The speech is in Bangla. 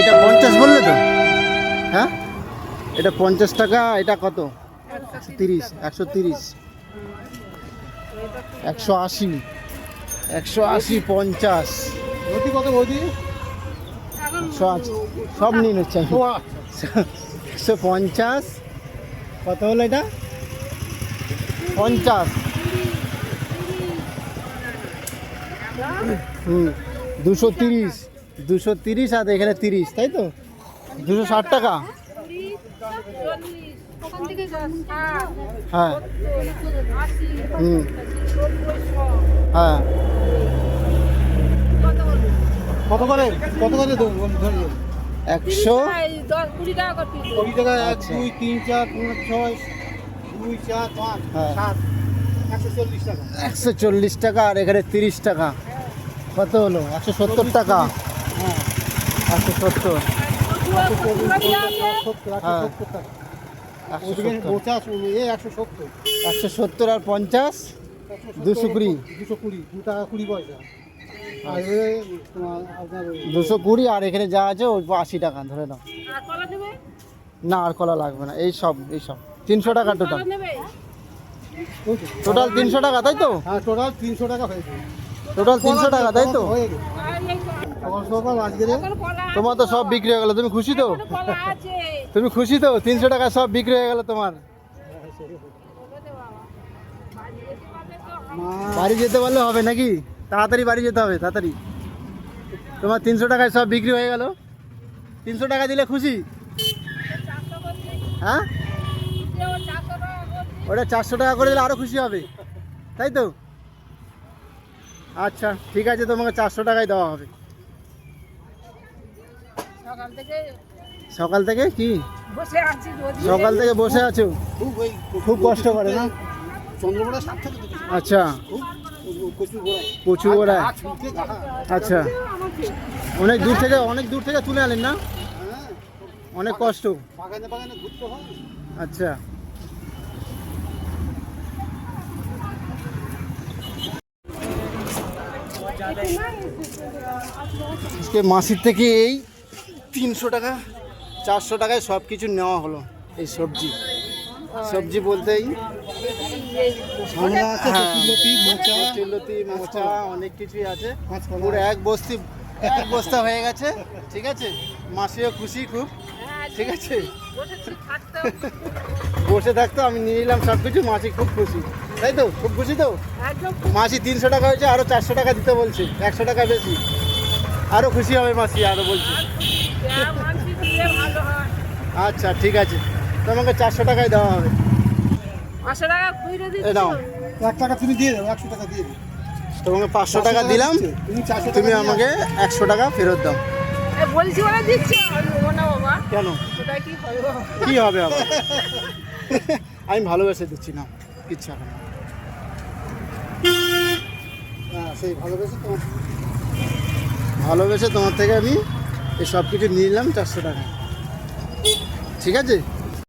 এটা 50 বললে তো? হ্যাঁ, এটা 50 টাকা। এটা কত? 30, 130, 180, 180, 50। রুটি কত বৌদি? 180 সব নিয়ে নিচ্ছে 150। কত হলো এটা? 50। 230, 230 আর এখানে 30, তাই তো? 260 টাকা। হ্যাঁ হ্যাঁ। কত করে দেবো ধরো? 100, 20 টাকা। 1, 2, 3, 4, 5, 6, 2, 4, 5, 7, 140 টাকা। 140 টাকা আর এখানে 30 টাকা। কত হলো? 170 টাকা। হ্যাঁ, 170। 170 আর 50, 220, 2 টাকা 20 পয়সা। আর 220 আর এখানে যা আছে ওই 80 টাকা ধরে নাও। না আর কলা লাগবে না। এই সব 300 টাকা টোটাল। 300 টাকা, তাই তো? হ্যাঁ, টোটাল 300 টাকা হয়েছে। টোটাল 300 টাকা, তাই তো? হয়ে গেছে। সকাল আজকে তোমার তো সব বিক্রি হয়ে গেল। তুমি খুশি তো? তুমি খুশি তো? 300 টাকা সব বিক্রি হয়ে গেল তোমার। বাড়ি যেতে পারলে হবে নাকি? তাড়াতাড়ি বাড়ি যেতে হবে, তাড়াতাড়ি। তোমার 300 টাকায় সব বিক্রি হয়ে গেল। 300 টাকা দিলে খুশি? হ্যাঁ, ওটা 400 টাকা করে দিলে আরো খুশি হবে, তাই তো? আচ্ছা ঠিক আছে, তোমাকে 400 টাকায় দেওয়া হবে। সকাল থেকে কি সকাল থেকে বসে আছো? খুব কষ্ট করে না? চন্দ্রপড়া সাত থেকে আচ্ছা, কচু গোড়ায়। আচ্ছা, অনেক দূর থেকে তুলে আনেন না? অনেক কষ্ট। বাগানে ঘুরতে হয়। আচ্ছা, আজকে মাসির থেকে এই 300 টাকা 400 টাকায় সব কিছু নেওয়া হলো। এই সবজি বলতেই মোচা অনেক কিছুই আছে। পুরো এক বস্তা হয়ে গেছে। ঠিক আছে, মাসিও খুশি খুব। ঠিক আছে, বসে থাকতো, আমি নিয়ে নিলাম সব কিছু। মাসি খুব খুশি, তাই তো? খুব খুশি তো? মাসি 300 টাকা হয়েছে, আরো 400 টাকা দিতে বলছে, 100 টাকা বেশি। আরো খুশি হবে মাসি, আরো বলছে। আচ্ছা ঠিক আছে, তোমাকে 400 টাকায় দেওয়া হবে। 500 টাকা কইরে দিচ্ছি। নাও, 1 টাকা তুমি দিয়ে দাও, 100 টাকা দিয়ে দাও। তোমাকে 500 টাকা দিলাম, তুমি আমাকে 100 টাকা ফেরত দাও। বলছি বলে দিচ্ছি। ও না বাবা, কেন? ওটা কি হবে? কি হবে আবার? আমি ভালোবেসে দিচ্ছি না, কিচ্ছু হবে না। হ্যাঁ, সেই ভালোবেসে তোমার থেকে আমি এই সব কিছু নিয়ে নিলাম 400 টাকা। ঠিক আছে।